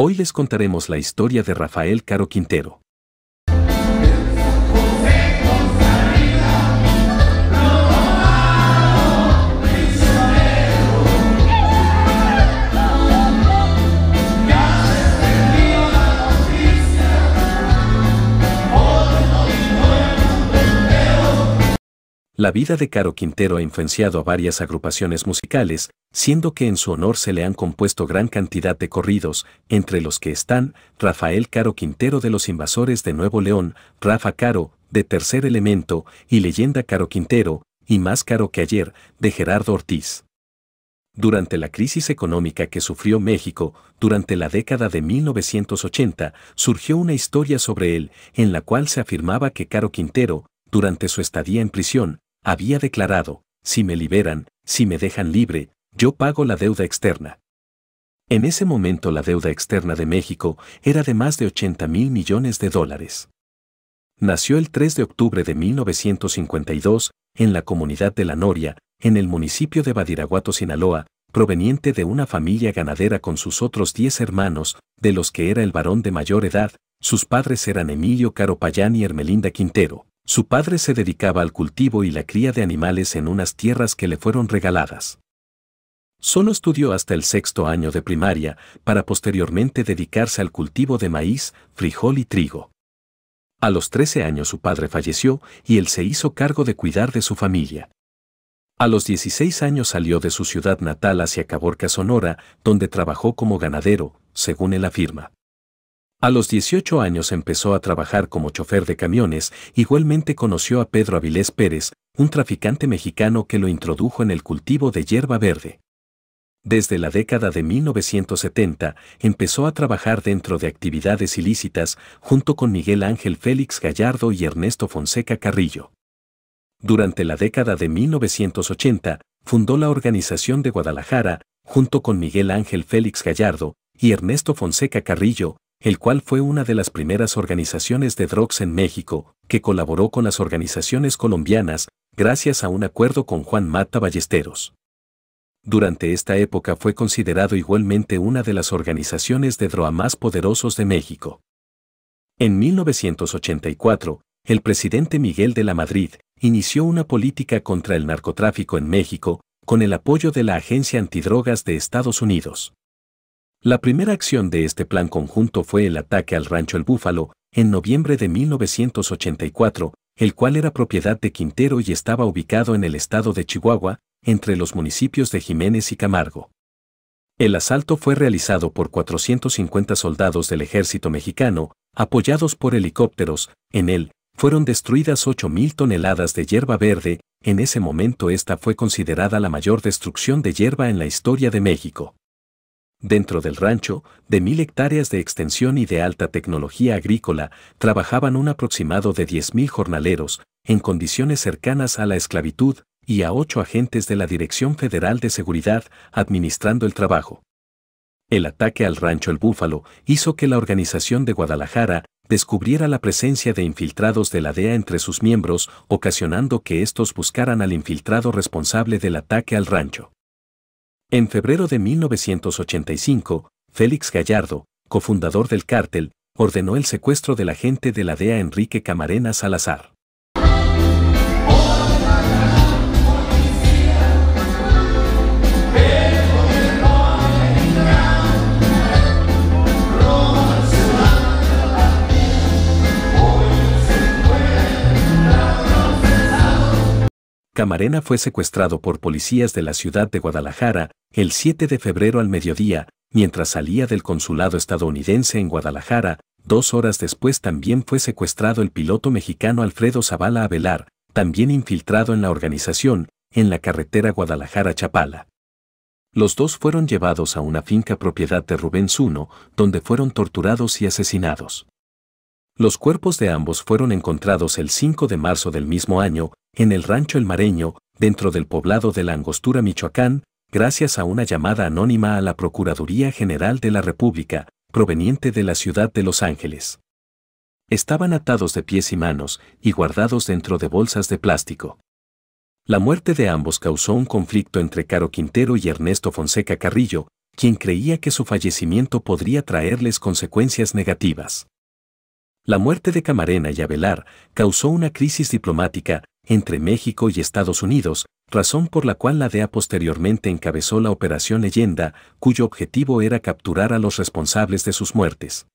Hoy les contaremos la historia de Rafael Caro Quintero. La vida de Caro Quintero ha influenciado a varias agrupaciones musicales, siendo que en su honor se le han compuesto gran cantidad de corridos, entre los que están Rafael Caro Quintero de los Invasores de Nuevo León, Rafa Caro, de Tercer Elemento, y Leyenda Caro Quintero, y Más Caro que Ayer, de Gerardo Ortiz. Durante la crisis económica que sufrió México, durante la década de 1980, surgió una historia sobre él, en la cual se afirmaba que Caro Quintero, durante su estadía en prisión, había declarado: si me liberan, si me dejan libre, yo pago la deuda externa. En ese momento la deuda externa de México era de más de 80,000 millones de dólares. Nació el 3 de octubre de 1952, en la comunidad de La Noria, en el municipio de Badiraguato, Sinaloa, proveniente de una familia ganadera con sus otros 10 hermanos, de los que era el varón de mayor edad. Sus padres eran Emilio Caro Payán y Hermelinda Quintero. Su padre se dedicaba al cultivo y la cría de animales en unas tierras que le fueron regaladas. Solo estudió hasta el 6º año de primaria, para posteriormente dedicarse al cultivo de maíz, frijol y trigo. A los 13 años su padre falleció y él se hizo cargo de cuidar de su familia. A los 16 años salió de su ciudad natal hacia Caborca, Sonora, donde trabajó como ganadero, según él afirma. A los 18 años empezó a trabajar como chofer de camiones. Igualmente conoció a Pedro Avilés Pérez, un traficante mexicano que lo introdujo en el cultivo de hierba verde. Desde la década de 1970 empezó a trabajar dentro de actividades ilícitas junto con Miguel Ángel Félix Gallardo y Ernesto Fonseca Carrillo. Durante la década de 1980 fundó la Organización de Guadalajara junto con Miguel Ángel Félix Gallardo y Ernesto Fonseca Carrillo, el cual fue una de las primeras organizaciones de drogas en México, que colaboró con las organizaciones colombianas, gracias a un acuerdo con Juan Mata Ballesteros. Durante esta época fue considerado igualmente una de las organizaciones de droga más poderosos de México. En 1984, el presidente Miguel de la Madrid inició una política contra el narcotráfico en México, con el apoyo de la Agencia Antidrogas de Estados Unidos. La primera acción de este plan conjunto fue el ataque al Rancho El Búfalo, en noviembre de 1984, el cual era propiedad de Quintero y estaba ubicado en el estado de Chihuahua, entre los municipios de Jiménez y Camargo. El asalto fue realizado por 450 soldados del ejército mexicano, apoyados por helicópteros. En él, fueron destruidas 8,000 toneladas de hierba verde. En ese momento esta fue considerada la mayor destrucción de hierba en la historia de México. Dentro del rancho, de 1,000 hectáreas de extensión y de alta tecnología agrícola, trabajaban un aproximado de 10,000 jornaleros, en condiciones cercanas a la esclavitud, y a 8 agentes de la Dirección Federal de Seguridad administrando el trabajo. El ataque al Rancho El Búfalo hizo que la Organización de Guadalajara descubriera la presencia de infiltrados de la DEA entre sus miembros, ocasionando que estos buscaran al infiltrado responsable del ataque al rancho. En febrero de 1985, Félix Gallardo, cofundador del cártel, ordenó el secuestro del agente de la DEA Enrique Camarena Salazar. Camarena fue secuestrado por policías de la ciudad de Guadalajara el 7 de febrero al mediodía, mientras salía del consulado estadounidense en Guadalajara. 2 horas después también fue secuestrado el piloto mexicano Alfredo Zavala Avelar, también infiltrado en la organización, en la carretera Guadalajara-Chapala. Los dos fueron llevados a una finca propiedad de Rubén Zuno, donde fueron torturados y asesinados. Los cuerpos de ambos fueron encontrados el 5 de marzo del mismo año, en el Rancho El Mareño, dentro del poblado de La Angostura, Michoacán, gracias a una llamada anónima a la Procuraduría General de la República, proveniente de la ciudad de Los Ángeles. Estaban atados de pies y manos y guardados dentro de bolsas de plástico. La muerte de ambos causó un conflicto entre Caro Quintero y Ernesto Fonseca Carrillo, quien creía que su fallecimiento podría traerles consecuencias negativas. La muerte de Camarena y Avelar causó una crisis diplomática entre México y Estados Unidos, razón por la cual la DEA posteriormente encabezó la Operación Leyenda, cuyo objetivo era capturar a los responsables de sus muertes.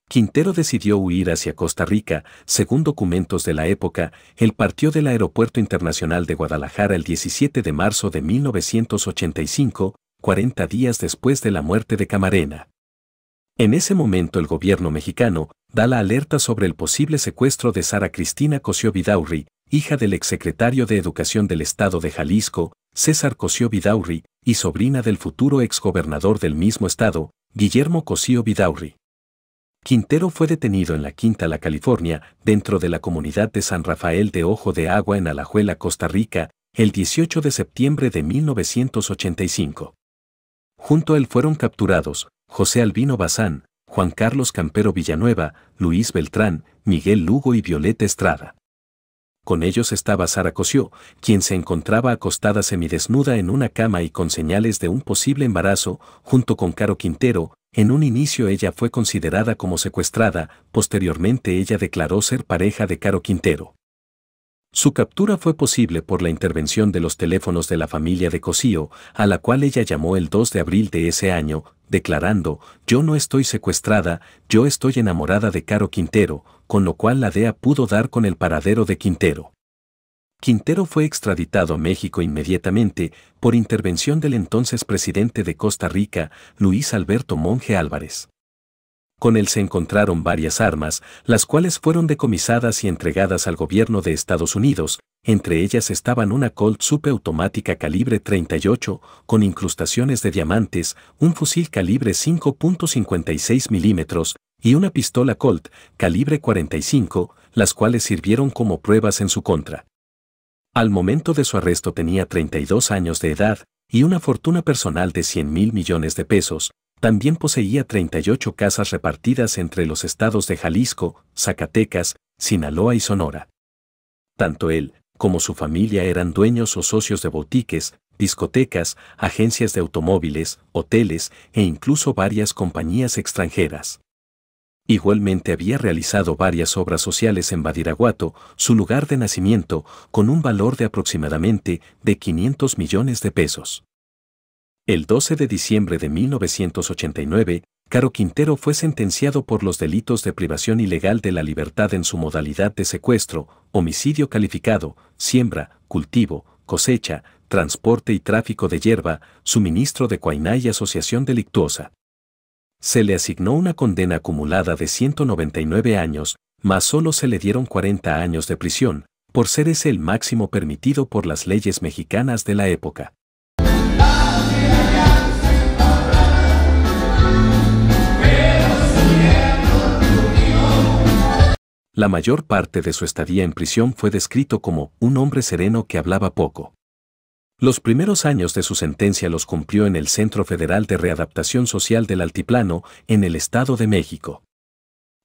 Quintero decidió huir hacia Costa Rica. Según documentos de la época, él partió del Aeropuerto Internacional de Guadalajara el 17 de marzo de 1985, 40 días después de la muerte de Camarena. En ese momento el gobierno mexicano da la alerta sobre el posible secuestro de Sara Cristina Cosío Vidaurri, hija del exsecretario de Educación del Estado de Jalisco, César Cosío Vidaurri, y sobrina del futuro exgobernador del mismo estado, Guillermo Cosío Vidaurri. Quintero fue detenido en la Quinta La California, dentro de la comunidad de San Rafael de Ojo de Agua en Alajuela, Costa Rica, el 18 de septiembre de 1985. Junto a él fueron capturados José Albino Bazán, Juan Carlos Campero Villanueva, Luis Beltrán, Miguel Lugo y Violeta Estrada. Con ellos estaba Sara Cosío, quien se encontraba acostada semidesnuda en una cama y con señales de un posible embarazo, junto con Caro Quintero. En un inicio ella fue considerada como secuestrada, posteriormente ella declaró ser pareja de Caro Quintero. Su captura fue posible por la intervención de los teléfonos de la familia de Cosío, a la cual ella llamó el 2 de abril de ese año, declarando: «Yo no estoy secuestrada, yo estoy enamorada de Caro Quintero», con lo cual la DEA pudo dar con el paradero de Quintero. Quintero fue extraditado a México inmediatamente por intervención del entonces presidente de Costa Rica, Luis Alberto Monge Álvarez. Con él se encontraron varias armas, las cuales fueron decomisadas y entregadas al gobierno de Estados Unidos. Entre ellas estaban una Colt subautomática calibre 38, con incrustaciones de diamantes, un fusil calibre 5.56 milímetros y una pistola Colt calibre 45, las cuales sirvieron como pruebas en su contra. Al momento de su arresto tenía 32 años de edad y una fortuna personal de 100,000 millones de pesos. También poseía 38 casas repartidas entre los estados de Jalisco, Zacatecas, Sinaloa y Sonora. Tanto él como su familia eran dueños o socios de boutiques, discotecas, agencias de automóviles, hoteles e incluso varias compañías extranjeras. Igualmente había realizado varias obras sociales en Badiraguato, su lugar de nacimiento, con un valor de aproximadamente de 500 millones de pesos. El 12 de diciembre de 1989, Caro Quintero fue sentenciado por los delitos de privación ilegal de la libertad en su modalidad de secuestro, homicidio calificado, siembra, cultivo, cosecha, transporte y tráfico de hierba, suministro de coiná y asociación delictuosa. Se le asignó una condena acumulada de 199 años, mas solo se le dieron 40 años de prisión, por ser ese el máximo permitido por las leyes mexicanas de la época. La mayor parte de su estadía en prisión fue descrito como un hombre sereno que hablaba poco. Los primeros años de su sentencia los cumplió en el Centro Federal de Readaptación Social del Altiplano, en el Estado de México.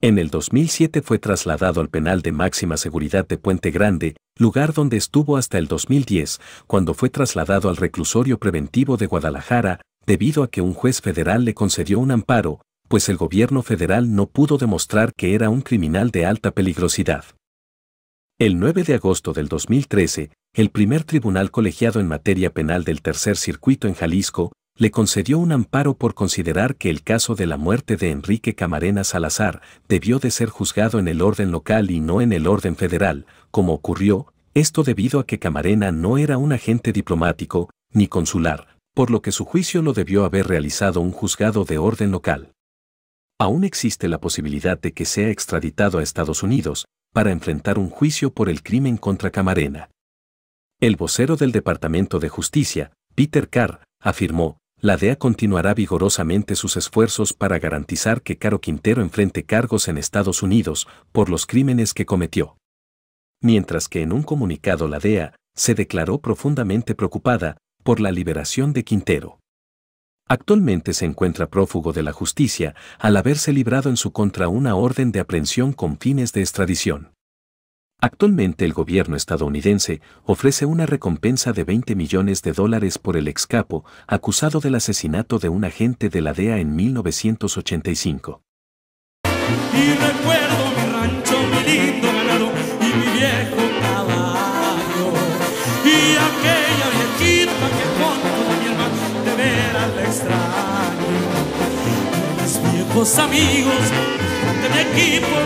En el 2007 fue trasladado al penal de máxima seguridad de Puente Grande, lugar donde estuvo hasta el 2010, cuando fue trasladado al reclusorio preventivo de Guadalajara, debido a que un juez federal le concedió un amparo, pues el gobierno federal no pudo demostrar que era un criminal de alta peligrosidad. El 9 de agosto del 2013, el primer tribunal colegiado en materia penal del Tercer Circuito en Jalisco le concedió un amparo por considerar que el caso de la muerte de Enrique Camarena Salazar debió de ser juzgado en el orden local y no en el orden federal, como ocurrió, esto debido a que Camarena no era un agente diplomático ni consular, por lo que su juicio lo debió haber realizado un juzgado de orden local. Aún existe la posibilidad de que sea extraditado a Estados Unidos para enfrentar un juicio por el crimen contra Camarena. El vocero del Departamento de Justicia, Peter Carr, afirmó: la DEA continuará vigorosamente sus esfuerzos para garantizar que Caro Quintero enfrente cargos en Estados Unidos por los crímenes que cometió. Mientras que en un comunicado la DEA se declaró profundamente preocupada por la liberación de Quintero. Actualmente se encuentra prófugo de la justicia al haberse librado en su contra una orden de aprehensión con fines de extradición. Actualmente el gobierno estadounidense ofrece una recompensa de $20 millones por el excapo, acusado del asesinato de un agente de la DEA en 1985. Y recuerdo mi rancho, mi lindo ganado y mi viejo caballo. Y aquella viejita que junto a mi hermano de veras la extraño. Mis viejos amigos de mi equipo,